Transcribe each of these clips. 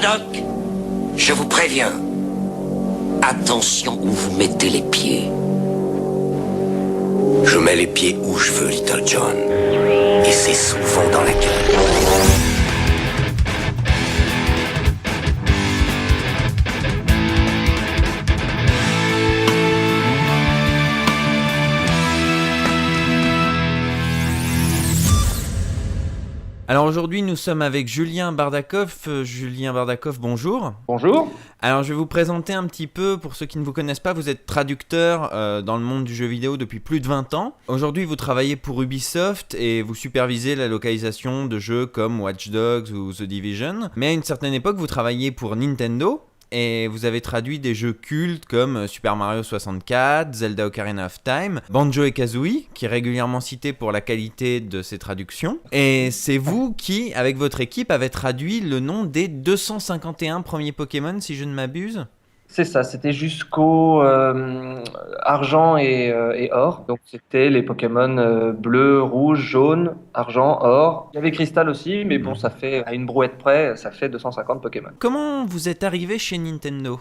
Doc, je vous préviens. Attention où vous mettez les pieds. Je mets les pieds où je veux, Little John. Et c'est souvent dans la gueule. Alors aujourd'hui, nous sommes avec Julien Bardakov. Julien Bardakov, bonjour. Bonjour. Alors je vais vous présenter un petit peu, pour ceux qui ne vous connaissent pas, vous êtes traducteur dans le monde du jeu vidéo depuis plus de 20 ans. Aujourd'hui, vous travaillez pour Ubisoft et vous supervisez la localisation de jeux comme Watch Dogs ou The Division. Mais à une certaine époque, vous travailliez pour Nintendo. Et vous avez traduit des jeux cultes comme Super Mario 64, Zelda Ocarina of Time, Banjo et Kazooie, qui est régulièrement cité pour la qualité de ses traductions. Et c'est vous qui, avec votre équipe, avez traduit le nom des 251 premiers Pokémon, si je ne m'abuse. C'est ça, c'était jusqu'au argent et or. Donc c'était les Pokémon bleu, rouge, jaune, argent, or. Il y avait cristal aussi, mais bon, ça fait, à une brouette près, ça fait 250 Pokémon. Comment vous êtes arrivé chez Nintendo ?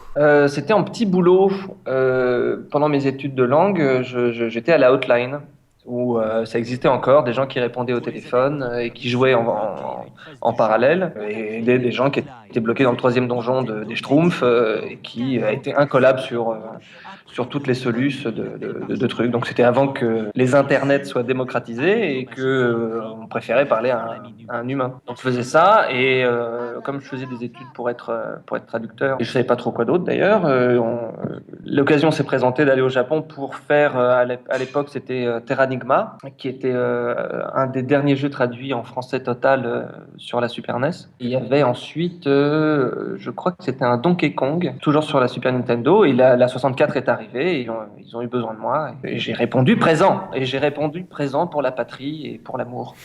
C'était en petit boulot. Pendant mes études de langue, j'étais à la hotline, où ça existait encore, des gens qui répondaient au téléphone et qui jouaient en parallèle, et des gens qui étaient bloqués dans le troisième donjon des Schtroumpfs et qui étaient incollables sur toutes les soluces de trucs. Donc c'était avant que les internets soient démocratisés et que on préférait parler à un humain. Donc je faisais ça et comme je faisais des études pour être traducteur, et je savais pas trop quoi d'autre d'ailleurs, l'occasion s'est présentée d'aller au Japon pour faire, à l'époque c'était Terranigma, qui était un des derniers jeux traduits en français total sur la Super NES. Et il y avait ensuite, je crois que c'était un Donkey Kong, toujours sur la Super Nintendo, et la 64 est arrivée, et ils ont eu besoin de moi, et j'ai répondu présent, pour la patrie et pour l'amour.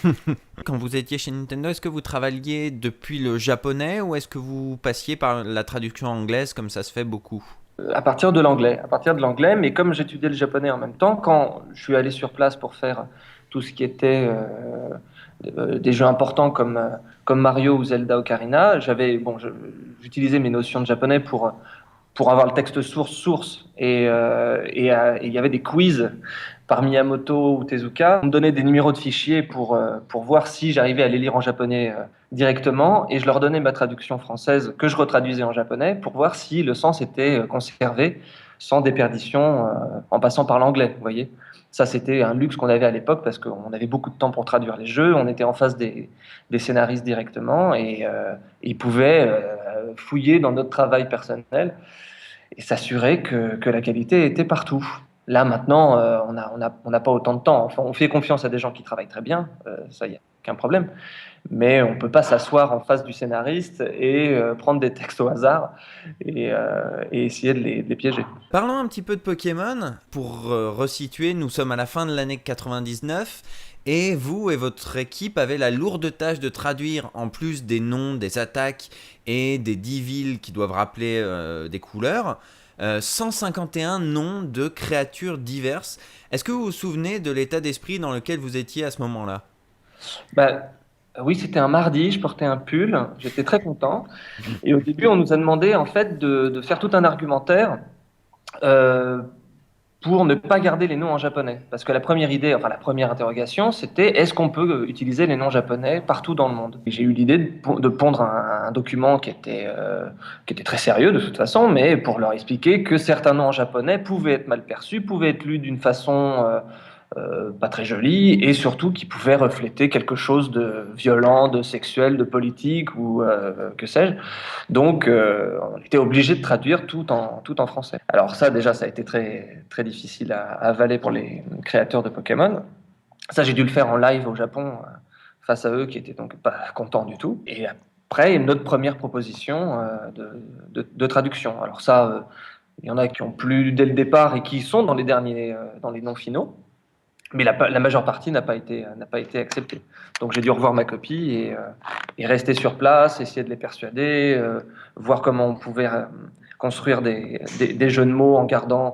Quand vous étiez chez Nintendo, est-ce que vous travailliez depuis le japonais ou est-ce que vous passiez par la traduction anglaise comme ça se fait beaucoup ? À partir de l'anglais, mais comme j'étudiais le japonais en même temps, quand je suis allé sur place pour faire tout ce qui était des jeux importants comme Mario ou Zelda Ocarina, j'utilisais mes notions de japonais pour avoir le texte source et il y avait des quiz par Miyamoto ou Tezuka. On me donnait des numéros de fichiers pour voir si j'arrivais à les lire en japonais directement, et je leur donnais ma traduction française que je retraduisais en japonais pour voir si le sens était conservé sans déperdition en passant par l'anglais, vous voyez. Ça, c'était un luxe qu'on avait à l'époque parce qu'on avait beaucoup de temps pour traduire les jeux, on était en face des scénaristes directement et ils pouvaient fouiller dans notre travail personnel et s'assurer que la qualité était partout. Là, maintenant, on n'a pas autant de temps. Enfin, on fait confiance à des gens qui travaillent très bien, ça, il n'y a aucun problème. Mais on ne peut pas s'asseoir en face du scénariste et prendre des textes au hasard et essayer de les piéger. Parlons un petit peu de Pokémon. Pour resituer, nous sommes à la fin de l'année 99 et vous et votre équipe avez la lourde tâche de traduire, en plus des noms, des attaques et des 10 villes qui doivent rappeler des couleurs, 151 noms de créatures diverses. Est-ce que vous vous souvenez de l'état d'esprit dans lequel vous étiez à ce moment-là ? Oui, c'était un mardi, je portais un pull, j'étais très content. Et au début, on nous a demandé en fait de faire tout un argumentaire pour ne pas garder les noms en japonais. Parce que la première interrogation, c'était est-ce qu'on peut utiliser les noms japonais partout dans le monde ? Et j'ai eu l'idée de pondre un document qui était très sérieux de toute façon, mais pour leur expliquer que certains noms en japonais pouvaient être mal perçus, pouvaient être lus d'une façon pas très jolie, et surtout qui pouvait refléter quelque chose de violent, de sexuel, de politique ou que sais-je. Donc on était obligé de traduire tout en français. Alors ça déjà, ça a été très, très difficile à avaler pour les créateurs de Pokémon. Ça, j'ai dû le faire en live au Japon face à eux qui étaient donc pas contents du tout. Et après, notre première proposition de traduction. Alors ça, il y en a qui ont plu dès le départ et qui sont dans les noms finaux. Mais la majeure partie n'a pas été acceptée. Donc j'ai dû revoir ma copie et rester sur place, essayer de les persuader, voir comment on pouvait construire des jeux de mots en gardant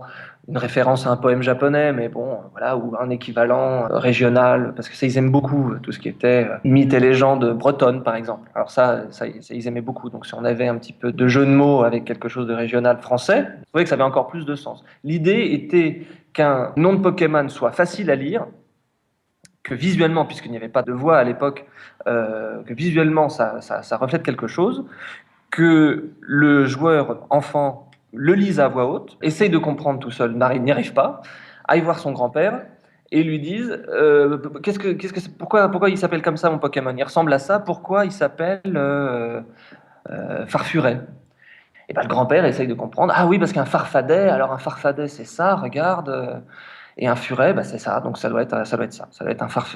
une référence à un poème japonais, mais bon, voilà, ou un équivalent régional, parce que ça, ils aiment beaucoup tout ce qui était mythes et légendes bretonnes, par exemple. Alors ça, ils aimaient beaucoup. Donc si on avait un petit peu de jeu de mots avec quelque chose de régional français, je trouvais que ça avait encore plus de sens. L'idée était qu'un nom de Pokémon soit facile à lire, que visuellement, puisqu'il n'y avait pas de voix à l'époque, que visuellement ça reflète quelque chose, que le joueur enfant le lise à voix haute, essaye de comprendre tout seul, n'y arrive pas, aille voir son grand-père et lui dise pourquoi il s'appelle comme ça mon Pokémon? Il ressemble à ça, pourquoi il s'appelle Farfuret? Et ben, le grand-père essaye de comprendre. Ah oui, parce qu'un farfadet, alors un farfadet c'est ça, regarde. Et un furet, bah, c'est ça, donc ça doit être ça. Ça doit être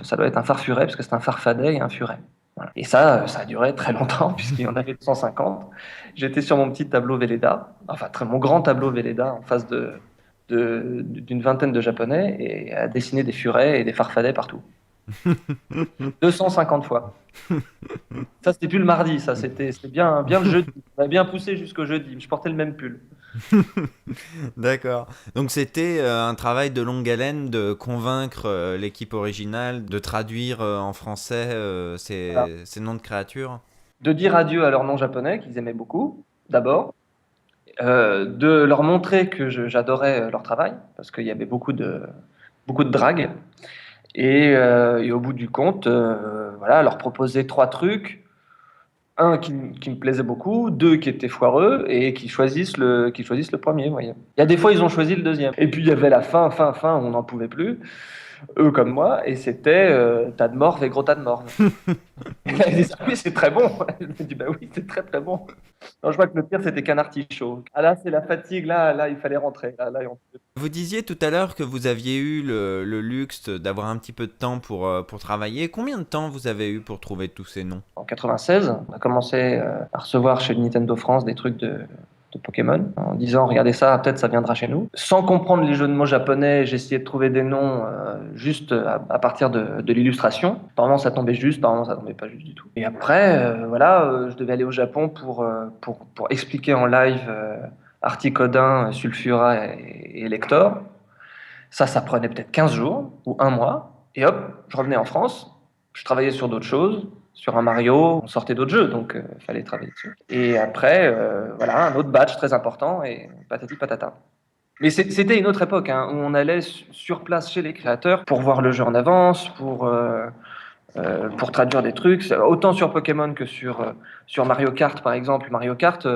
ça doit être un farfuret, parce que c'est un farfadet et un furet. Voilà. Et ça a duré très longtemps, puisqu'il y en avait 250. J'étais sur mon petit tableau Velleda, enfin mon grand tableau Velleda, en face d'une vingtaine de Japonais, et à dessiner des furets et des farfadets partout. 250 fois. Ça, c'était plus le mardi, ça, c'était bien le jeudi. On a bien poussé jusqu'au jeudi, je portais le même pull. D'accord. Donc c'était un travail de longue haleine de convaincre l'équipe originale de traduire en français Voilà. ces noms de créatures. De dire adieu à leur nom japonais, qu'ils aimaient beaucoup, d'abord. De leur montrer que j'adorais leur travail, parce qu'il y avait beaucoup de drague. Et au bout du compte, voilà, leur proposer 3 trucs. Un qui me plaisait beaucoup, 2 qui étaient foireux, et qu'ils choisissent le premier, vous voyez. Il y a des fois, ils ont choisi le deuxième. Et puis, il y avait la fin, où on n'en pouvait plus, eux comme moi, et c'était tas de morve et gros tas de morve. Et là, ils disent, ah oui, c'est très bon. Je me dis, bah oui, c'est très très bon. Non, je crois que le pire, c'était qu'un artichaut. Ah là, c'est la fatigue, là, il fallait rentrer. Là, on pouvait- Vous disiez tout à l'heure que vous aviez eu le luxe d'avoir un petit peu de temps pour travailler. Combien de temps vous avez eu pour trouver tous ces noms? En 96, on a commencé à recevoir chez Nintendo France des trucs de Pokémon, en disant, regardez ça, peut-être ça viendra chez nous. Sans comprendre les jeux de mots japonais, j'essayais de trouver des noms juste à partir de l'illustration. Par moments, ça tombait juste, par moments, ça tombait pas juste du tout. Et après, voilà, je devais aller au Japon pour expliquer en live Articodin, Sulfura et Elector. Ça prenait peut-être 15 jours ou un mois. Et hop, je revenais en France. Je travaillais sur d'autres choses, sur un Mario. On sortait d'autres jeux, donc il fallait travailler dessus. Et après, voilà, un autre batch très important et patati patata. Mais c'était une autre époque, hein, où on allait sur place chez les créateurs pour voir le jeu en avance, pour traduire des trucs. Autant sur Pokémon que sur Mario Kart, par exemple. Mario Kart,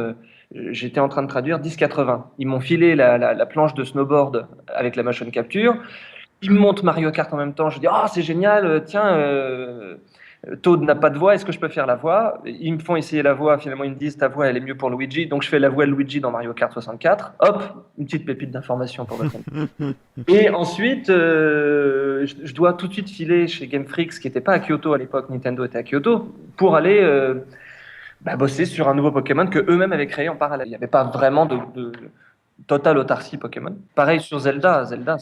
j'étais en train de traduire 1080. Ils m'ont filé la planche de snowboard avec la motion capture. Ils me montrent Mario Kart en même temps. Je dis, ah, c'est génial, tiens, Toad n'a pas de voix, est-ce que je peux faire la voix? Ils me font essayer la voix, finalement ils me disent, ta voix elle est mieux pour Luigi, donc je fais la voix de Luigi dans Mario Kart 64. Hop, une petite pépite d'information pour votre ami. Et ensuite, je dois tout de suite filer chez Game Freak, qui n'était pas à Kyoto à l'époque, Nintendo était à Kyoto, pour aller bosser sur un nouveau Pokémon que eux-mêmes avaient créé en parallèle. Il n'y avait pas vraiment de totale autarcie Pokémon. Pareil sur Zelda. Zelda,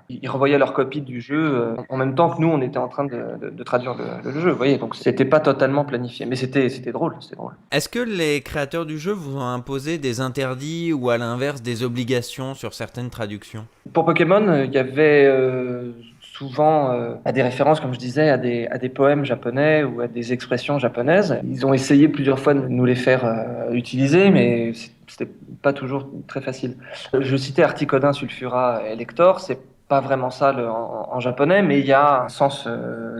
ils revoyaient leur copie du jeu en même temps que nous, on était en train de traduire le jeu. Vous voyez, donc c'était pas totalement planifié, mais c'était drôle, c'était drôle. Est-ce que les créateurs du jeu vous ont imposé des interdits ou à l'inverse des obligations sur certaines traductions? Pour Pokémon, il y avait souvent à des références, comme je disais, à des poèmes japonais ou à des expressions japonaises. Ils ont essayé plusieurs fois de nous les faire utiliser, mais c'était pas toujours très facile. Je citais Articodin, Sulfura et Elector, c'est pas vraiment ça en japonais, mais il y a un sens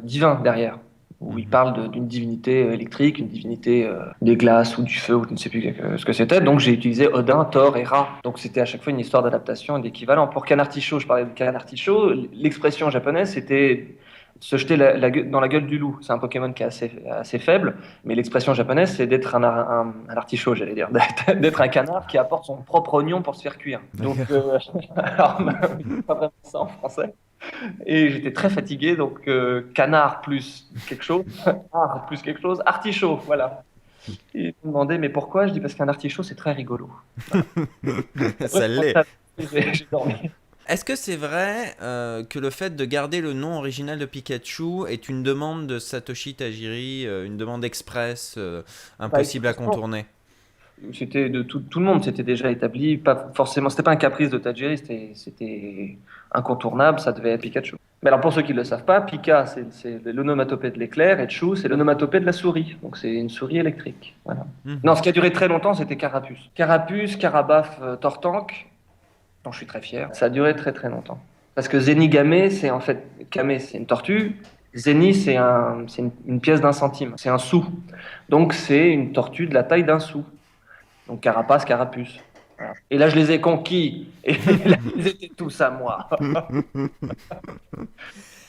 divin derrière, où il parle d'une divinité électrique, une divinité des glaces ou du feu, ou je ne sais plus ce que c'était. Donc j'ai utilisé Odin, Thor et Ra. Donc c'était à chaque fois une histoire d'adaptation et d'équivalent. Pour Canartichaud, je parlais de Canartichaud, l'expression japonaise c'était se jeter dans la gueule du loup. C'est un Pokémon qui est assez faible, mais l'expression japonaise c'est d'être un artichaut, j'allais dire, d'être un canard qui apporte son propre oignon pour se faire cuire. Donc, alors, pas vraiment ça en français. Et j'étais très fatigué, donc canard plus quelque chose, art plus quelque chose, artichaut, voilà. Et ils me demandaient, mais pourquoi? Je dis, parce qu'un artichaut, c'est très rigolo. Ça l'est. J'ai dormi. Est-ce que c'est vrai que le fait de garder le nom original de Pikachu est une demande de Satoshi Tajiri, une demande express, Bah, impossible à contourner? C'était de tout le monde, c'était déjà établi. Pas forcément, c'était pas un caprice de Tajiri, c'était incontournable, ça devait être Pikachu. Mais alors pour ceux qui ne le savent pas, Pika, c'est l'onomatopée de l'éclair, et Chu, c'est l'onomatopée de la souris. Donc c'est une souris électrique. Voilà. Mhm. Non, ce qui a duré très longtemps, c'était Carapuce. Carapuce, Carabaf, Tortank, dont je suis très fier. Ça a duré très très longtemps. Parce que Zenigame, c'est en fait, Kame, c'est une tortue. Zeni, c'est une pièce d'un centime, c'est un sou. Donc c'est une tortue de la taille d'un sou. Donc Carapace, Carapuce. Voilà. Et là, je les ai conquis. Et là, ils étaient tous à moi.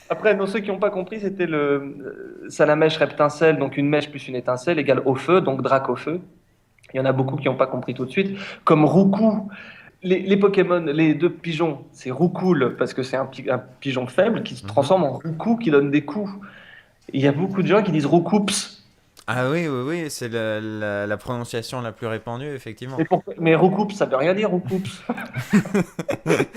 Après, non, ceux qui n'ont pas compris, c'était le Salamèche reptincelle, donc une mèche plus une étincelle égale au feu, donc Drac au feu. Il y en a beaucoup qui n'ont pas compris tout de suite. Comme Roucou, les Pokémon, les deux pigeons, c'est Roucoule parce que c'est un pigeon faible qui se transforme en Roucou qui donne des coups. Et il y a beaucoup de gens qui disent Roucoups. Ah oui, oui, oui, c'est la prononciation la plus répandue, effectivement. Mais Roucoups, ça veut rien dire Roucoups.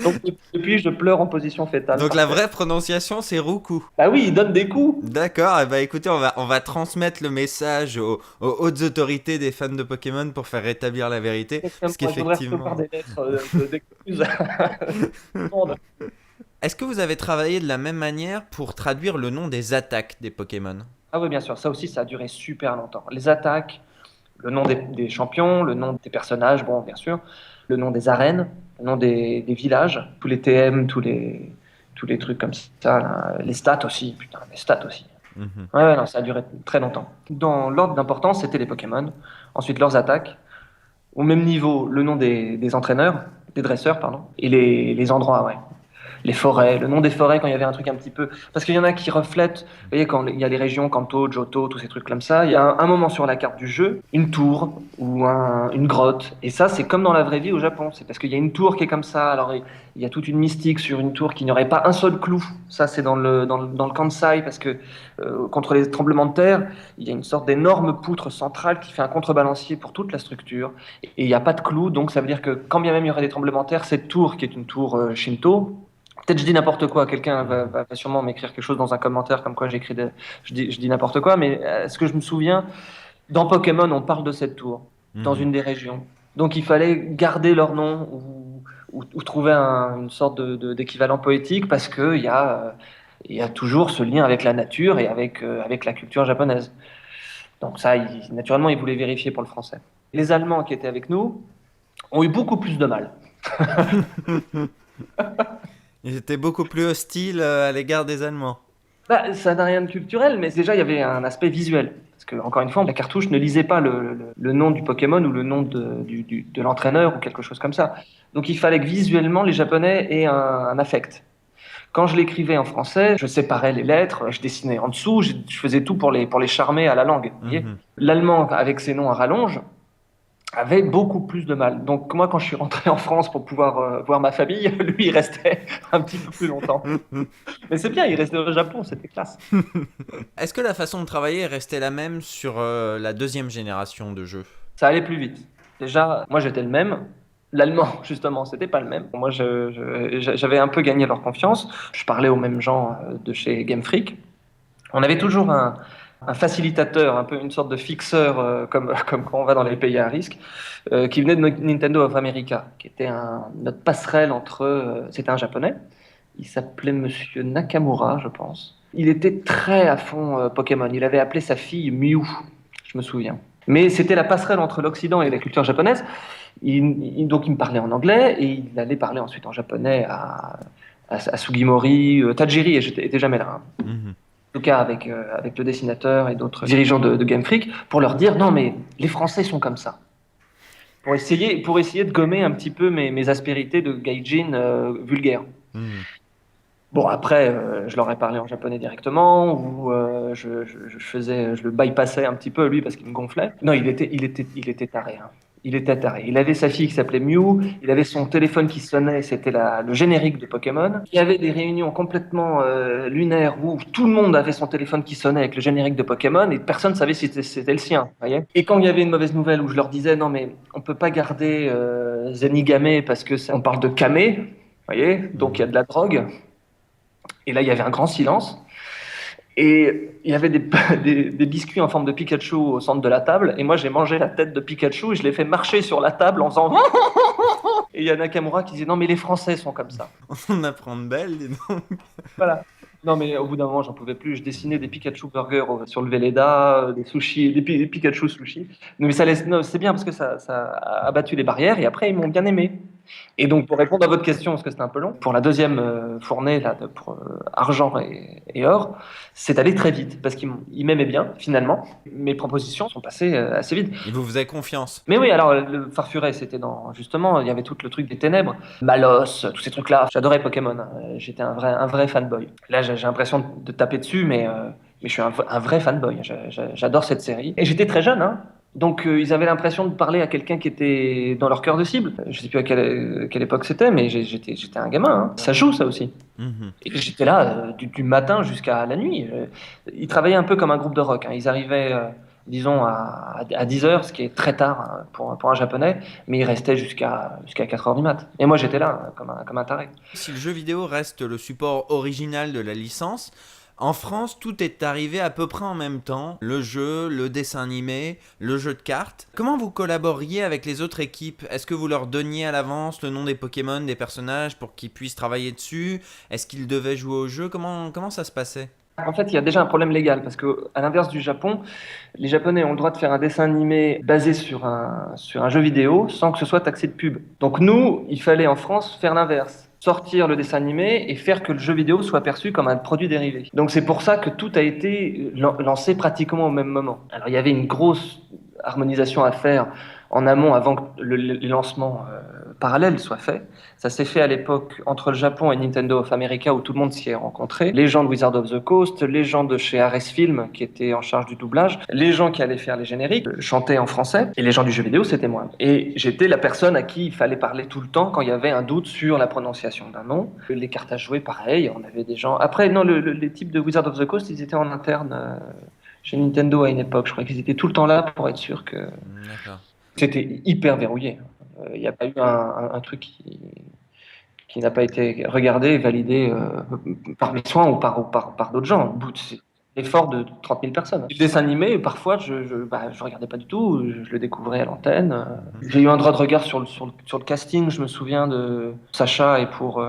Donc depuis, je pleure en position fétale. Donc la vraie prononciation, c'est Roucou. Bah oui, il donne des coups. D'accord, eh ben, écoutez, on va transmettre le message aux hautes autorités des fans de Pokémon pour faire rétablir la vérité. Parce Je voudrais qu'effectivement... recevoir des lettres d'excuses. Est-ce que vous avez travaillé de la même manière pour traduire le nom des attaques des Pokémon? Ah oui, bien sûr, ça aussi, ça a duré super longtemps. Les attaques, le nom des champions, le nom des personnages, bon, bien sûr, le nom des arènes, le nom des villages, tous les TM, tous les trucs comme ça, là. Les stats aussi, putain, les stats aussi. Mhm. Ouais, non, ça a duré très longtemps. Dans l'ordre d'importance, c'était les Pokémon, ensuite leurs attaques, au même niveau, le nom des entraîneurs, des dresseurs, pardon, et les endroits, ouais. Les forêts, le nom des forêts quand il y avait un truc un petit peu... Parce qu'il y en a qui reflètent, vous voyez, quand il y a les régions, Kanto, Johto, tous ces trucs comme ça, il y a un moment sur la carte du jeu, une tour ou une grotte. Et ça, c'est comme dans la vraie vie au Japon. C'est parce qu'il y a une tour qui est comme ça, alors il y a toute une mystique sur une tour qui n'aurait pas un seul clou. Ça, c'est dans le Kansai, parce que contre les tremblements de terre, il y a une sorte d'énorme poutre centrale qui fait un contrebalancier pour toute la structure. Et il n'y a pas de clou, donc ça veut dire que quand bien même il y aurait des tremblements de terre, cette tour, qui est une tour Shinto, peut-être je dis n'importe quoi, quelqu'un va sûrement m'écrire quelque chose dans un commentaire comme quoi je dis n'importe quoi, mais ce que je me souviens, dans Pokémon, on parle de cette tour, dans Mhm. une des régions. Donc il fallait garder leur nom ou trouver une sorte d'équivalent poétique parce il y a toujours ce lien avec la nature et avec la culture japonaise. Donc ça, naturellement, ils voulaient vérifier pour le français. Les Allemands qui étaient avec nous ont eu beaucoup plus de mal. Ils étaient beaucoup plus hostiles à l'égard des Allemands. Bah, ça n'a rien de culturel, mais déjà, il y avait un aspect visuel. Parce que, encore une fois, la cartouche ne lisait pas le nom du Pokémon ou le nom de l'entraîneur ou quelque chose comme ça. Donc, il fallait que visuellement, les Japonais aient un affect. Quand je l'écrivais en français, je séparais les lettres, je dessinais en dessous, je faisais tout pour les charmer à la langue. Vous voyez. Mhm. L'allemand, avec ses noms à rallonge, avait beaucoup plus de mal. Donc moi, quand je suis rentré en France pour pouvoir voir ma famille, lui, il restait un petit peu plus longtemps. Mais c'est bien, il restait au Japon, c'était classe. Est-ce que la façon de travailler est restée la même sur la deuxième génération de jeux? Ça allait plus vite. Déjà, moi, j'étais le même. L'allemand, justement, c'était pas le même. Moi, j'avais un peu gagné leur confiance. Je parlais aux mêmes gens de chez Game Freak. On avait toujours un facilitateur, un peu une sorte de fixeur, comme quand on va dans les pays à risque, qui venait de Nintendo of America, qui était notre passerelle entre... c'était un japonais. Il s'appelait Monsieur Nakamura, je pense. Il était très à fond Pokémon. Il avait appelé sa fille Mew, je me souviens. Mais c'était la passerelle entre l'Occident et la culture japonaise. Donc il me parlait en anglais et il allait parler ensuite en japonais à Sugimori, Tajiri, et j'étais jamais là. Hein. Mhm. En tout cas avec le dessinateur et d'autres dirigeants de Game Freak, pour leur dire non mais les Français sont comme ça. Pour essayer de gommer un petit peu mes aspérités de gaijin vulgaire. Mhm. Bon après, je leur ai parlé en japonais directement ou je le bypassais un petit peu lui parce qu'il me gonflait. Non, il était taré. Hein. Il était taré. Il avait sa fille qui s'appelait Mew, il avait son téléphone qui sonnait, c'était le générique de Pokémon. Il y avait des réunions complètement lunaires où tout le monde avait son téléphone qui sonnait avec le générique de Pokémon et personne ne savait si c'était le sien. Voyez. Et quand il y avait une mauvaise nouvelle où je leur disais non mais on peut pas garder Zenigame parce que on parle de Kame, voyez, donc il y a de la drogue. Et là il y avait un grand silence. Et il y avait des biscuits en forme de Pikachu au centre de la table. Et moi, j'ai mangé la tête de Pikachu et je l'ai fait marcher sur la table en faisant. Et il y a Nakamura qui disait non, mais les Français sont comme ça. On apprend de belle, dis donc. Voilà. Non, mais au bout d'un moment, j'en pouvais plus. Je dessinais des Pikachu burgers sur le Velleda, des sushis, des Pikachu sushis. Mais non, c'est bien parce que ça a abattu les barrières et après, ils m'ont bien aimé. Et donc, pour répondre à votre question, parce que c'était un peu long, pour la deuxième fournée, là, pour argent et or, c'est allé très vite parce qu'ils m'aimaient bien, finalement. Mes propositions sont passées assez vite. Il vous faisait confiance. Mais oui, alors le Farfuret, c'était justement, il y avait tout le truc des ténèbres, Malos, tous ces trucs-là. J'adorais Pokémon, hein. J'étais un vrai fanboy. Là, j'ai l'impression de taper dessus, mais je suis un vrai fanboy. J'adore cette série. Et j'étais très jeune, hein. Donc ils avaient l'impression de parler à quelqu'un qui était dans leur cœur de cible. Je sais plus à quelle époque c'était, mais j'étais un gamin, hein. Ça joue, ça aussi. Mhm. Et j'étais là du matin jusqu'à la nuit. Ils travaillaient un peu comme un groupe de rock, hein. Ils arrivaient, disons, à 10 heures, ce qui est très tard, hein, pour un japonais, mais ils restaient jusqu'à 4 heures du mat. Et moi, j'étais là, comme un taré. Si le jeu vidéo reste le support original de la licence, en France, tout est arrivé à peu près en même temps. Le jeu, le dessin animé, le jeu de cartes. Comment vous collaboriez avec les autres équipes? Est-ce que vous leur donniez à l'avance le nom des Pokémon, des personnages pour qu'ils puissent travailler dessus? Est-ce qu'ils devaient jouer au jeu? Comment ça se passait? En fait, il y a déjà un problème légal parce que, à l'inverse du Japon, les Japonais ont le droit de faire un dessin animé basé sur un jeu vidéo sans que ce soit taxé de pub. Donc nous, il fallait en France faire l'inverse. Sortir le dessin animé et faire que le jeu vidéo soit perçu comme un produit dérivé. Donc c'est pour ça que tout a été lancé pratiquement au même moment. Alors il y avait une grosse harmonisation à faire en amont avant que les lancements parallèles soient faits. Ça s'est fait à l'époque entre le Japon et Nintendo of America où tout le monde s'y est rencontré. Les gens de Wizard of the Coast, les gens de chez Ares Film qui étaient en charge du doublage, les gens qui allaient faire les génériques, chanter en français, et les gens du jeu vidéo, c'était moi. Et j'étais la personne à qui il fallait parler tout le temps quand il y avait un doute sur la prononciation d'un nom. Les cartes à jouer, pareil, on avait des gens... Après, non, les types de Wizard of the Coast, ils étaient en interne chez Nintendo à une époque. Je crois qu'ils étaient tout le temps là pour être sûr que... D'accord. C'était hyper verrouillé. Il n'y a pas eu un truc qui n'a pas été regardé et validé par mes soins ou par d'autres gens. C'est l'effort de 30 000 personnes. Le dessin animé, parfois, je regardais pas du tout, je le découvrais à l'antenne. J'ai eu un droit de regard sur le casting, je me souviens de Sacha et pour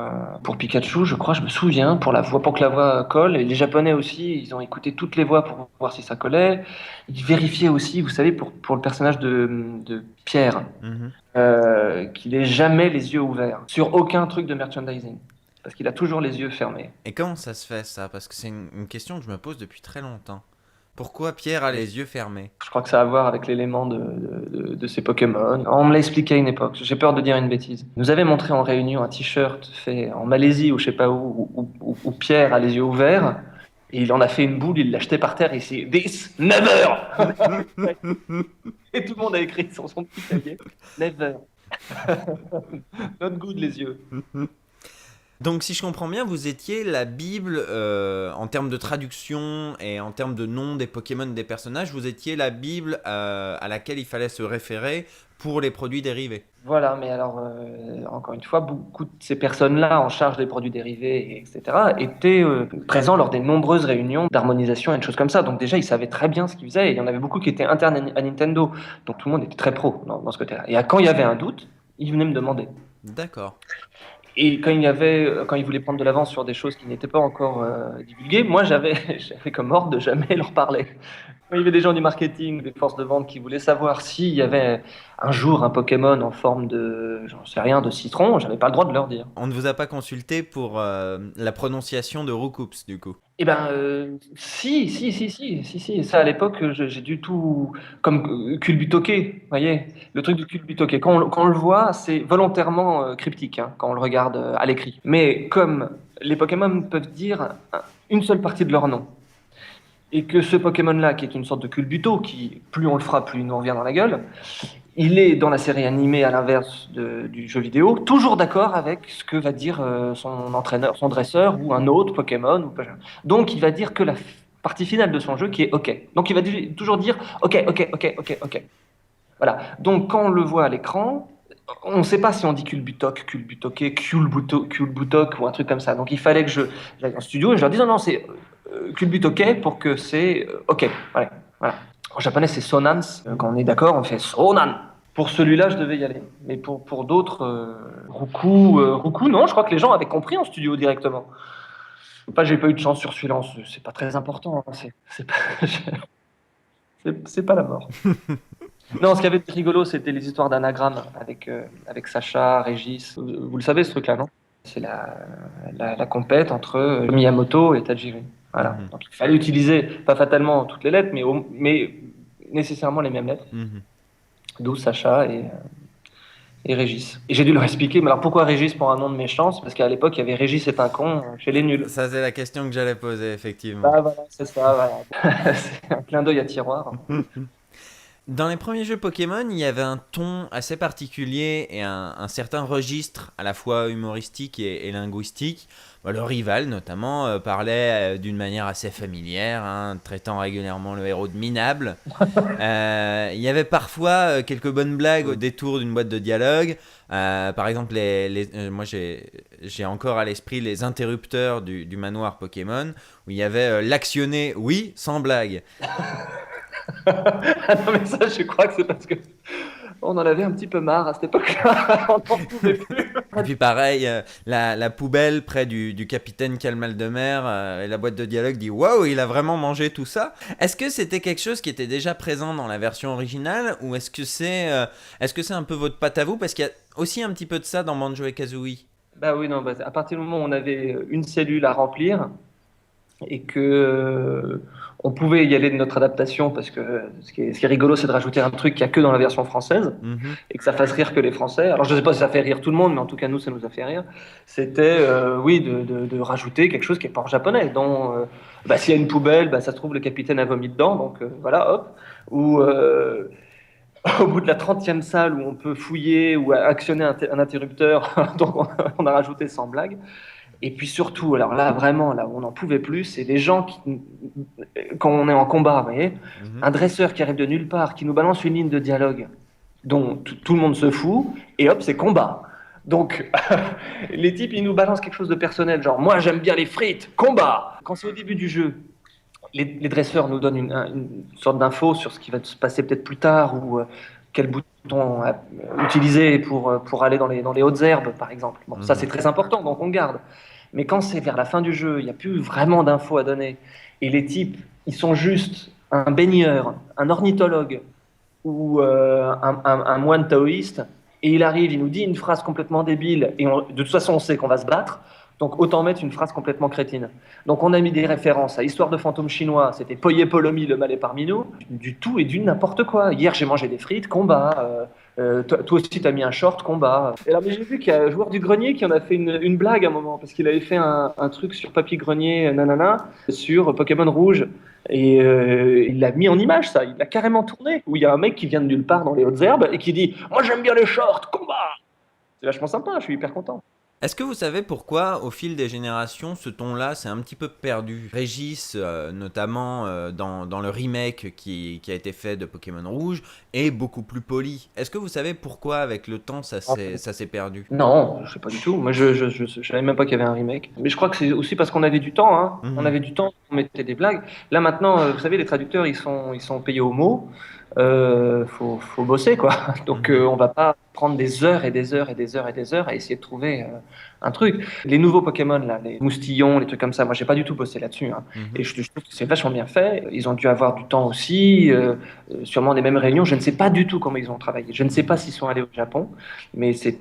Pikachu, je crois, je me souviens, pour que la voix colle. Et les Japonais aussi, ils ont écouté toutes les voix pour voir si ça collait. Ils vérifiaient aussi, vous savez, pour le personnage de Pierre, qu'il ait jamais les yeux ouverts, sur aucun truc de merchandising. Parce qu'il a toujours les yeux fermés. Et comment ça se fait ça? Parce que c'est une question que je me pose depuis très longtemps. Pourquoi Pierre a les yeux fermés? Je crois que ça a à voir avec l'élément de ces Pokémon. On me l'a expliqué à une époque, j'ai peur de dire une bêtise. Il nous avait montré en réunion un t-shirt fait en Malaisie ou je sais pas où Pierre a les yeux ouverts. Et il en a fait une boule, il l'a jeté par terre et il s'est dit « This never !» Et tout le monde a écrit sur son petit cahier « Never !» Not good les yeux. Donc si je comprends bien, vous étiez la Bible en termes de traduction et en termes de nom des Pokémon des personnages, vous étiez la Bible à laquelle il fallait se référer pour les produits dérivés. Voilà, mais alors, encore une fois, beaucoup de ces personnes-là en charge des produits dérivés, etc., étaient présents lors des nombreuses réunions d'harmonisation et de choses comme ça. Donc déjà, ils savaient très bien ce qu'ils faisaient. Et il y en avait beaucoup qui étaient internes à Nintendo. Donc tout le monde était très pro dans ce côté-là. Et quand il y avait un doute, ils venaient me demander. D'accord. Et quand ils voulaient prendre de l'avance sur des choses qui n'étaient pas encore divulguées, moi j'avais comme ordre de jamais leur parler. Quand il y avait des gens du marketing, des forces de vente qui voulaient savoir s'il y avait un jour un Pokémon en forme de, j'en sais rien, de citron, j'avais pas le droit de leur dire. On ne vous a pas consulté pour la prononciation de Roucoups, du coup? Eh ben, si. Ça, à l'époque, j'ai dû tout... Comme Culbutoke, vous voyez, le truc de Culbutoke. Quand on le voit, c'est volontairement cryptique, hein, quand on le regarde à l'écrit. Mais comme les Pokémon peuvent dire une seule partie de leur nom, et que ce Pokémon-là, qui est une sorte de Culbuto, qui, plus on le frappe, plus il nous revient dans la gueule, il est dans la série animée, à l'inverse du jeu vidéo, toujours d'accord avec ce que va dire son entraîneur, son dresseur, ou un autre Pokémon. Donc il va dire que la partie finale de son jeu qui est OK. Donc il va toujours dire OK. Voilà. Donc quand on le voit à l'écran, on ne sait pas si on dit Culbutoke, Culbutoke ou un truc comme ça. Donc il fallait que j'aille en studio et je leur dise non, c'est culbute OK pour que c'est OK. Ouais, voilà. En japonais, c'est sonans. Quand on est d'accord, on fait sonan. Pour celui-là, je devais y aller. Mais pour d'autres, Ruku, non, je crois que les gens avaient compris en studio directement. J'ai pas eu de chance sur celui-là, c'est pas très important. Hein, c'est pas, c'est pas la mort. Non, ce qui avait de rigolo, c'était les histoires d'anagrammes avec Sacha, Régis. Vous le savez, ce truc-là, non? C'est la compète entre Miyamoto et Tajiri. Voilà. Mhm. Donc il fallait utiliser, pas fatalement toutes les lettres, mais nécessairement les mêmes lettres. Mhm. D'où Sacha et Régis. Et j'ai dû leur expliquer, mais alors pourquoi Régis pour un nom de méchant? C'est parce qu'à l'époque, il y avait Régis est un con chez les nuls. Ça, c'est la question que j'allais poser, effectivement. Ah voilà, c'est ça, voilà. C'est un clin d'œil à tiroir. Dans les premiers jeux Pokémon, il y avait un ton assez particulier et un certain registre à la fois humoristique et linguistique. Bon, le rival, notamment, parlait d'une manière assez familière, hein, traitant régulièrement le héros de minable. Il y avait parfois quelques bonnes blagues au détour d'une boîte de dialogue. Par exemple, moi j'ai encore à l'esprit les interrupteurs du manoir Pokémon, où il y avait l'actionner, oui, sans blague. Ah non, mais ça, je crois que c'est parce que on en avait un petit peu marre à cette époque-là. On n'en pouvait plus. Et puis pareil, la poubelle près du capitaine Calmal de mer, et la boîte de dialogue dit waouh, il a vraiment mangé tout ça. Est-ce que c'était quelque chose qui était déjà présent dans la version originale, ou est-ce que c'est un peu votre patte à vous, parce qu'il y a aussi un petit peu de ça dans Banjo et Kazooie. Bah oui, non, à partir du moment où on avait une cellule à remplir et que on pouvait y aller de notre adaptation, parce que ce qui est rigolo, c'est de rajouter un truc qu'il n'y a que dans la version française Mhm. et que ça fasse rire que les Français. Alors je ne sais pas si ça fait rire tout le monde, mais en tout cas nous, ça nous a fait rire. C'était, oui, de rajouter quelque chose qui n'est pas en japonais. Dont, s'il y a une poubelle, ça se trouve le capitaine a vomi dedans, donc voilà, hop. Ou au bout de la 30e salle où on peut fouiller ou actionner un interrupteur, donc on a rajouté sans blague. Et puis surtout, alors là, vraiment, là où on n'en pouvait plus, c'est les gens quand on est en combat, vous voyez, Mhm. un dresseur qui arrive de nulle part, qui nous balance une ligne de dialogue dont tout le monde se fout, et hop, c'est combat. Donc, les types, ils nous balancent quelque chose de personnel, genre, moi j'aime bien les frites, combat. Quand c'est au début du jeu, les dresseurs nous donnent une sorte d'info sur ce qui va se passer peut-être plus tard, ou quel bouton utiliser pour aller dans les hautes herbes, par exemple. Bon, ça Mhm. c'est très important, donc on garde. Mais quand c'est vers la fin du jeu, il n'y a plus vraiment d'infos à donner, et les types, ils sont juste un baigneur, un ornithologue ou un moine taoïste, et il arrive, il nous dit une phrase complètement débile, et de toute façon on sait qu'on va se battre, donc autant mettre une phrase complètement crétine. Donc on a mis des références à Histoire de fantôme chinois, c'était Poyet Polomi, le mal est parmi nous, du tout et du n'importe quoi. Hier j'ai mangé des frites, combat. Toi aussi t'as mis un short, combat. Et alors mais j'ai vu qu'il y a un joueur du grenier qui en a fait une blague à un moment, parce qu'il avait fait un truc sur Papy Grenier, nanana, sur Pokémon Rouge. Et il l'a mis en image, ça. Il l'a carrément tourné. Où il y a un mec qui vient de nulle part dans les hautes herbes et qui dit moi j'aime bien les shorts, combat. C'est vachement sympa, je suis hyper content. Est-ce que vous savez pourquoi, au fil des générations, ce ton-là s'est un petit peu perdu? Régis, notamment dans le remake qui a été fait de Pokémon Rouge, est beaucoup plus poli. Est-ce que vous savez pourquoi, avec le temps, ça s'est perdu? Non, je sais pas du tout. Moi, je savais même pas qu'il y avait un remake. Mais je crois que c'est aussi parce qu'on avait du temps, hein. On Mhm. avait du temps, on mettait des blagues. Là maintenant, vous savez, les traducteurs, ils sont payés au mot. Faut bosser, quoi. Donc, Mhm. on va pas prendre des heures et des heures et des heures et des heures à essayer de trouver un truc. Les nouveaux Pokémon, là, les moustillons, les trucs comme ça, moi, j'ai pas du tout bossé là-dessus, hein. Mhm. Et je trouve que c'est vachement bien fait. Ils ont dû avoir du temps aussi, sûrement des mêmes réunions. Je ne sais pas du tout comment ils ont travaillé. Je ne sais pas s'ils sont allés au Japon, mais c'est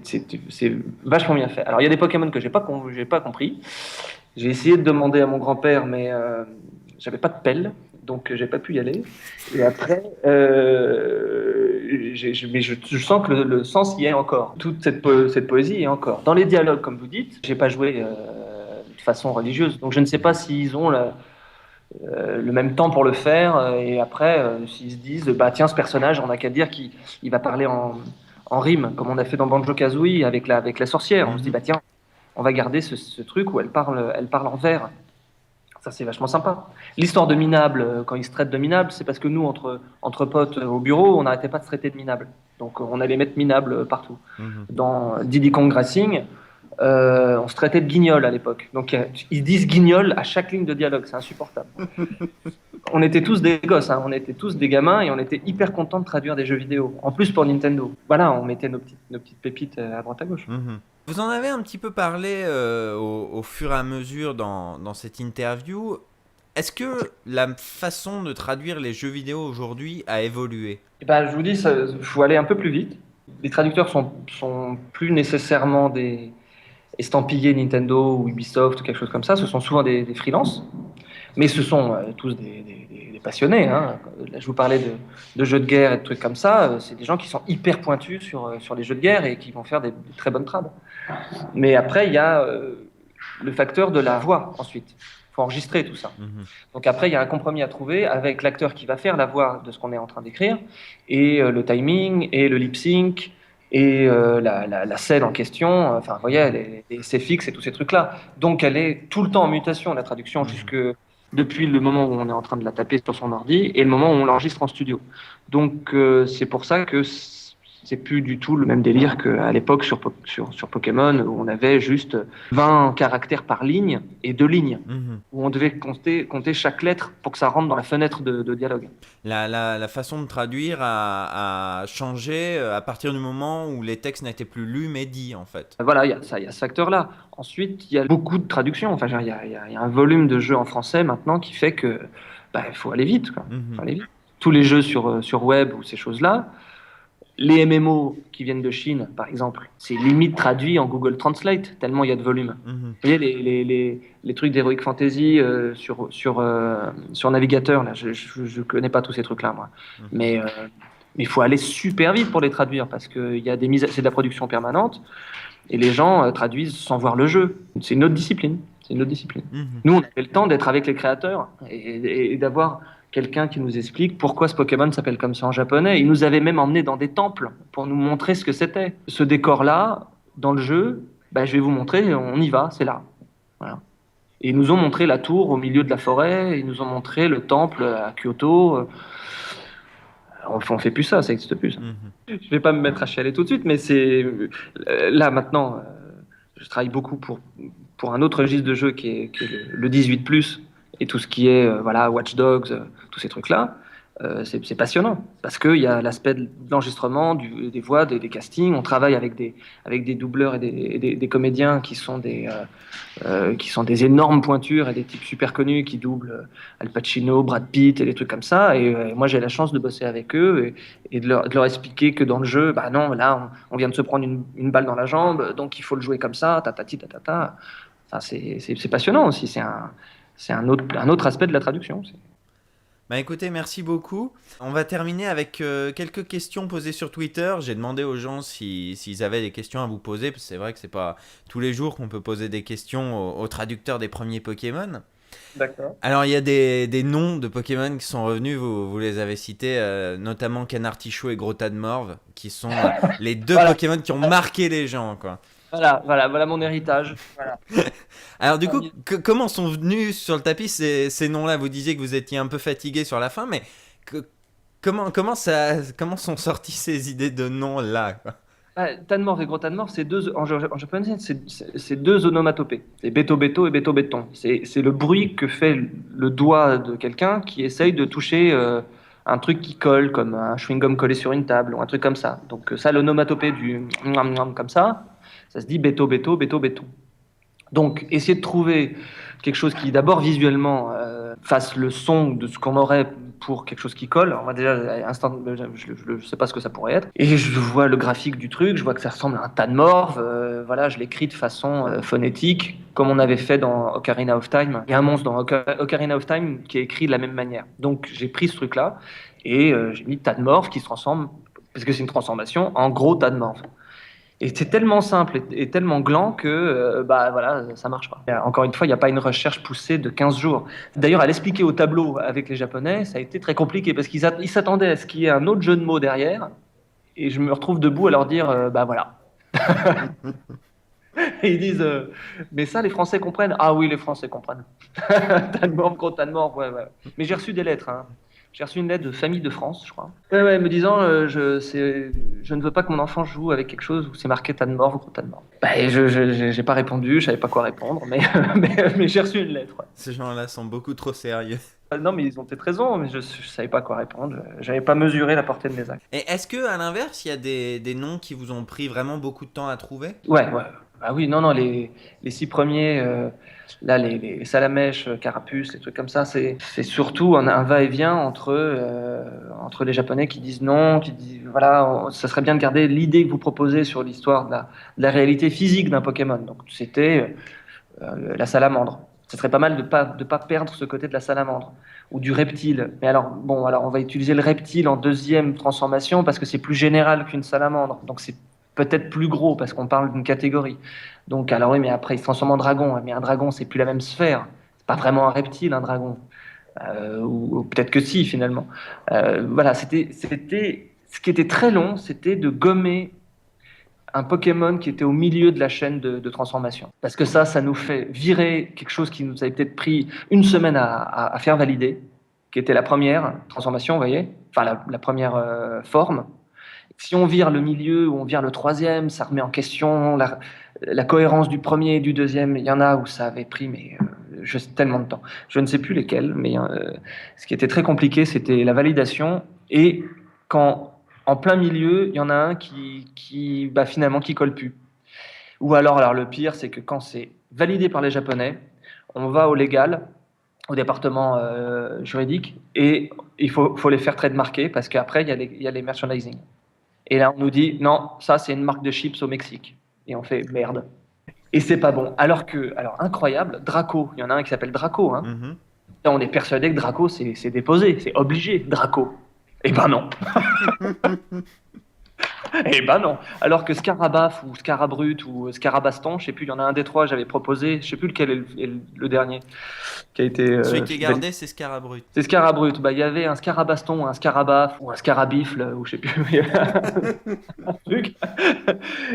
vachement bien fait. Alors, il y a des Pokémon que j'ai pas compris. J'ai essayé de demander à mon grand-père, mais j'avais pas de pelle, donc j'ai pas pu y aller. Et après, mais je sens que le sens y est encore. Toute cette poésie y est encore. Dans les dialogues, comme vous dites, j'ai pas joué de façon religieuse, donc je ne sais pas s'ils ont le même temps pour le faire. Et après, s'ils se disent, bah tiens, ce personnage, on n'a qu'à dire qu'il va parler en rime, comme on a fait dans Banjo-Kazooie avec la sorcière. On se dit, Mhm. bah tiens, on va garder ce truc où elle parle en vers. Ça, c'est vachement sympa. L'histoire de minable, quand ils se traitent de minable, c'est parce que nous, entre potes au bureau, on n'arrêtait pas de se traiter de minable. Donc, on allait mettre minable partout. Mhm. Dans Diddy Kong Racing, On se traitait de guignol à l'époque. Donc ils disent guignol à chaque ligne de dialogue, c'est insupportable. On était tous des gosses, hein, on était tous des gamins et on était hyper contents de traduire des jeux vidéo. En plus pour Nintendo. Voilà, on mettait nos petites pépites à droite à gauche. Vous en avez un petit peu parlé au fur et à mesure dans cette interview. Est-ce que la façon de traduire les jeux vidéo aujourd'hui a évolué ? Et ben, je vous dis, il faut aller un peu plus vite. Les traducteurs sont plus nécessairement des estampillés Nintendo ou Ubisoft ou quelque chose comme ça. Ce sont souvent des freelances, mais ce sont tous des passionnés. Hein. Là, je vous parlais de jeux de guerre et de trucs comme ça. C'est des gens qui sont hyper pointus sur les jeux de guerre et qui vont faire des très bonnes trades. Mais après, il y a le facteur de la voix ensuite. Il faut enregistrer tout ça. Donc après, il y a un compromis à trouver avec l'acteur qui va faire la voix de ce qu'on est en train d'écrire, et le timing, et le lip sync, et la scène en question. Enfin, vous voyez, les CFX et tous ces trucs-là. Donc elle est tout le temps en mutation, la traduction, jusque depuis le moment où on est en train de la taper sur son ordi et le moment où on l'enregistre en studio. Donc c'est pour ça que c'est plus du tout le même délire qu'à l'époque sur Pokémon, où on avait juste 20 caractères par ligne et 2 lignes, où on devait compter chaque lettre pour que ça rentre dans la fenêtre de dialogue. La façon de traduire a changé à partir du moment où les textes n'étaient plus lus mais dits, en fait. Voilà, il y a ce facteur-là. Ensuite, il y a beaucoup de traductions. Enfin, il y a un volume de jeux en français maintenant qui fait que il faut aller vite, quoi. Faut aller vite. Tous les jeux sur web ou ces choses-là, les MMO qui viennent de Chine, par exemple, c'est limite traduit en Google Translate, tellement il y a de volume. Vous voyez, les trucs d'Heroic Fantasy sur navigateur, là, je connais pas tous ces trucs-là, moi. Mais il faut aller super vite pour les traduire, parce que c'est de la production permanente, et les gens traduisent sans voir le jeu. C'est une autre discipline. Nous, on avait le temps d'être avec les créateurs et d'avoir quelqu'un qui nous explique pourquoi ce Pokémon s'appelle comme ça en japonais. Il nous avait même emmenés dans des temples pour nous montrer ce que c'était. Ce décor-là, dans le jeu, je vais vous montrer, on y va, c'est là. Voilà. Et ils nous ont montré la tour au milieu de la forêt, ils nous ont montré le temple à Kyoto. On fait plus ça n'existe plus. Ça. Je vais pas me mettre à chialer tout de suite, mais c'est là maintenant, je travaille beaucoup pour un autre registre de jeu qui est le 18+, et tout ce qui est Watch Dogs, tous ces trucs-là, c'est passionnant parce qu'il y a l'aspect de l'enregistrement, des voix, des castings. On travaille avec des doubleurs et des comédiens qui sont des énormes pointures et des types super connus qui doublent Al Pacino, Brad Pitt et des trucs comme ça. Et moi, j'ai la chance de bosser avec eux et de leur expliquer que dans le jeu, non, là, on vient de se prendre une balle dans la jambe, donc il faut le jouer comme ça, tatati, tatata. Enfin, c'est passionnant aussi. C'est un autre aspect de la traduction. Écoutez, merci beaucoup. On va terminer avec quelques questions posées sur Twitter. J'ai demandé aux gens s'ils avaient des questions à vous poser, parce que c'est vrai que c'est pas tous les jours qu'on peut poser des questions aux traducteurs des premiers Pokémon. D'accord. Alors, il y a des noms de Pokémon qui sont revenus, vous les avez cités, notamment Canartichaud et Grotadmorve, qui sont les deux Pokémon qui ont marqué les gens, quoi. Voilà mon héritage. Voilà. Alors du coup, comment sont venus sur le tapis ces noms-là ? Vous disiez que vous étiez un peu fatigué sur la fin, mais comment sont sorties ces idées de noms-là, quoi ? Tadmorve et Grotadmorve, en japonais, c'est deux onomatopées. C'est Beto et Beto. C'est le bruit que fait le doigt de quelqu'un qui essaye de toucher un truc qui colle, comme un chewing-gum collé sur une table ou un truc comme ça. Donc ça, l'onomatopée du comme ça se dit Beto. Donc, essayer de trouver quelque chose qui, d'abord, visuellement, fasse le son de ce qu'on aurait pour quelque chose qui colle. Alors, moi, déjà, je ne sais pas ce que ça pourrait être. Et je vois le graphique du truc, je vois que ça ressemble à un Tadmorve. Je l'écris de façon phonétique, comme on avait fait dans Ocarina of Time. Il y a un monstre dans Ocarina of Time qui est écrit de la même manière. Donc, j'ai pris ce truc-là et j'ai mis Tadmorve qui se transforme, parce que c'est une transformation, en gros Tadmorve. Et c'est tellement simple et tellement gland que ça marche pas. Encore une fois, il n'y a pas une recherche poussée de 15 jours. D'ailleurs, à l'expliquer au tableau avec les Japonais, ça a été très compliqué parce qu'ils s'attendaient à ce qu'il y ait un autre jeu de mots derrière. Et je me retrouve debout à leur dire, voilà. Et ils disent, mais ça, les Français comprennent. Ah oui, les Français comprennent. Tadmorve, gros Tadmorve, ouais. Mais j'ai reçu des lettres, hein. J'ai reçu une lettre de Famille de France, je crois. Ouais, me disant je ne veux pas que mon enfant joue avec quelque chose où c'est marqué tas de morts, gros tas de morts. Bah, et j'ai pas répondu, je savais pas quoi répondre, mais j'ai reçu une lettre. Ouais. Ces gens-là sont beaucoup trop sérieux. Non, mais ils ont peut-être raison, mais je savais pas quoi répondre. J'avais pas mesuré la portée de mes actes. Et est-ce que, à l'inverse, il y a des noms qui vous ont pris vraiment beaucoup de temps à trouver? Ouais. Ah oui, non, les 6 premiers, là, les Salamèche, Carapuce, les trucs comme ça, c'est surtout un va-et-vient entre les Japonais qui disent non, qui disent voilà, ça serait bien de garder l'idée que vous proposez sur l'histoire de la réalité physique d'un Pokémon. Donc c'était la salamandre. Ce serait pas mal de pas perdre ce côté de la salamandre ou du reptile. Mais alors, bon, alors on va utiliser le reptile en deuxième transformation parce que c'est plus général qu'une salamandre. Donc c'est peut-être plus gros parce qu'on parle d'une catégorie. Donc, alors oui, mais après, il se transforme en dragon. Mais un dragon, c'est plus la même sphère. C'est pas vraiment un reptile, un dragon. Ou peut-être que si, finalement. Voilà, ce qui était très long, c'était de gommer un Pokémon qui était au milieu de la chaîne de transformation. Parce que ça nous fait virer quelque chose qui nous avait peut-être pris une semaine à faire valider, qui était la première transformation, vous voyez, enfin la première forme. Si on vire le milieu ou on vire le troisième, ça remet en question la cohérence du premier et du deuxième. Il y en a où ça avait pris tellement de temps. Je ne sais plus lesquels, mais ce qui était très compliqué, c'était la validation. Et quand en plein milieu, il y en a un qui finalement qui colle plus. Ou alors le pire, c'est que quand c'est validé par les Japonais, on va au légal, au département juridique, et il faut les faire trademarker parce qu'après, il y a les merchandising. Et là, on nous dit, non, ça, c'est une marque de chips au Mexique. Et on fait, merde. Et c'est pas bon. Alors, incroyable, Draco, il y en a un qui s'appelle Draco. Hein. Mhm. Et on est persuadé que Draco, c'est déposé, c'est obligé, Draco. Eh ben non. Eh ben non. Alors que Scarabaf ou Scarabrut ou Scarabaston, je sais plus, il y en a un des trois, j'avais proposé, je sais plus lequel est le dernier qui a été. Celui qui est gardé, c'est Scarabrut. C'est Scarabrut. Bah, il y avait un Scarabaston, un Scarabaf ou un Scarabifle, ou je sais plus. Il y avait un truc.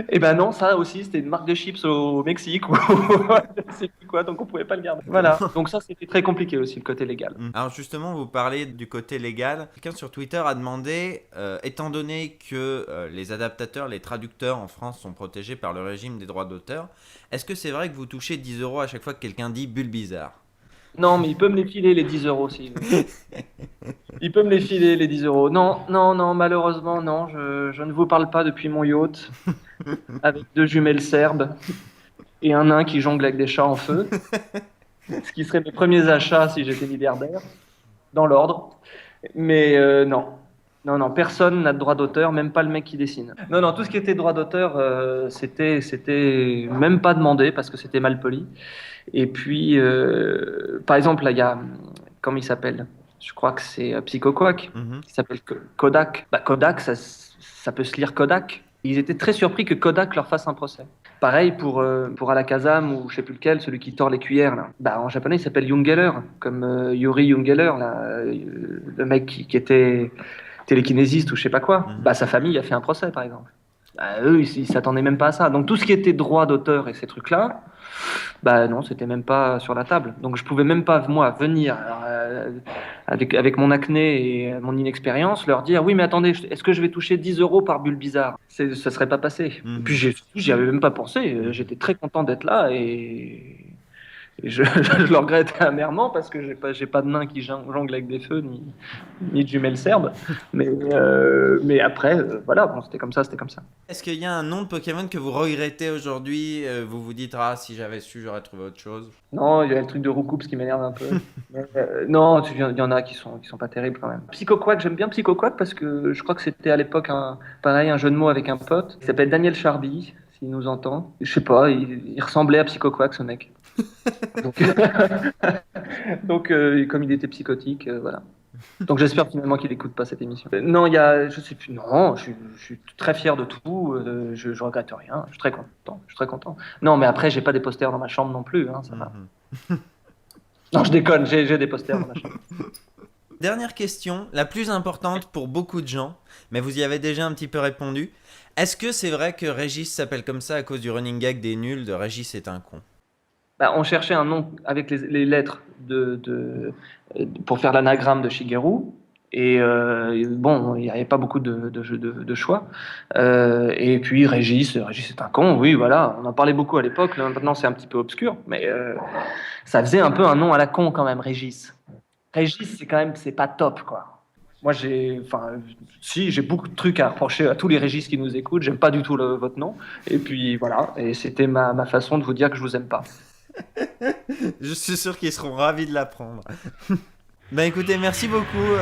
Et ben non, ça aussi, c'était une marque de chips au Mexique ou je sais plus quoi, donc on pouvait pas le garder. Voilà. Donc ça, c'était très compliqué aussi, le côté légal. Alors justement, vous parlez du côté légal. Quelqu'un sur Twitter a demandé, étant donné que les adaptateurs, les traducteurs en France sont protégés par le régime des droits d'auteur, est-ce que c'est vrai que vous touchez 10 € à chaque fois que quelqu'un dit Bulbizarre? Non, mais il peut me les filer, les 10 € s'il veut. Il peut me les filer, les 10 €. Non, malheureusement, non. Je ne vous parle pas depuis mon yacht, avec 2 jumelles serbes et un nain qui jongle avec des chats en feu. Ce qui serait mes premiers achats si j'étais milliardaire, dans l'ordre. Mais non. Non, personne n'a de droit d'auteur, même pas le mec qui dessine. Non, tout ce qui était droit d'auteur, c'était même pas demandé parce que c'était mal poli. Et puis, par exemple, là, il y a, comment il s'appelle? Je crois que c'est Psycho Quack, qui s'appelle Kodak. Bah, Kodak, ça peut se lire Kodak. Ils étaient très surpris que Kodak leur fasse un procès. Pareil pour Alakazam ou je sais plus lequel, celui qui tord les cuillères. Là. Bah, en japonais, il s'appelle Jungeler, comme Yuri Jungeler, là, le mec qui était télékinésiste ou je sais pas quoi. Bah, sa famille a fait un procès, par exemple. Bah, eux, ils s'attendaient même pas à ça. Donc tout ce qui était droit d'auteur et ces trucs-là, bah non, c'était même pas sur la table. Donc je pouvais même pas, moi, venir avec mon acné et mon inexpérience, leur dire oui, mais attendez, est-ce que je vais toucher 10 € par bulle bizarre? Ça serait pas passé. Et puis j'y avais même pas pensé. J'étais très content d'être là et je le regrette amèrement parce que j'ai pas de nain qui jongle avec des feux ni de jumelles serbes. Mais après, voilà, bon, c'était comme ça. Est-ce qu'il y a un nom de Pokémon que vous regrettez aujourd'hui? Vous vous dites, ah, si j'avais su, j'aurais trouvé autre chose. Non, il y a le truc de Roucoups qui m'énerve un peu. Mais, non, il y en a qui sont pas terribles quand même. Psycho Quack, j'aime bien Psycho Quack parce que je crois que c'était à l'époque un jeu de mots avec un pote qui s'appelle Daniel Charby, s'il nous entend. Je sais pas, il ressemblait à Psycho Quack, ce mec. Donc, comme il était psychotique, voilà. Donc j'espère finalement qu'il n'écoute pas cette émission. Non, je sais plus. Non, je suis très fier de tout. Je regrette rien. Je suis très content. Non, mais après, j'ai pas des posters dans ma chambre non plus. Hein, ça va. Non, je déconne. J'ai des posters dans ma chambre. Dernière question, la plus importante pour beaucoup de gens, mais vous y avez déjà un petit peu répondu. Est-ce que c'est vrai que Régis s'appelle comme ça à cause du running gag des nuls de Régis est un con? Bah, on cherchait un nom avec les lettres pour faire l'anagramme de Shigeru. Et bon, il n'y avait pas beaucoup de choix. Et puis Régis est un con, oui, voilà. On en parlait beaucoup à l'époque. Là, maintenant, c'est un petit peu obscur, mais ça faisait un peu un nom à la con quand même, Régis. Régis, c'est quand même, c'est pas top, quoi. Moi, j'ai beaucoup de trucs à reprocher à tous les Régis qui nous écoutent. J'aime pas du tout votre nom. Et puis voilà. Et c'était ma façon de vous dire que je vous aime pas. Je suis sûr qu'ils seront ravis de l'apprendre. Bah écoutez, merci beaucoup.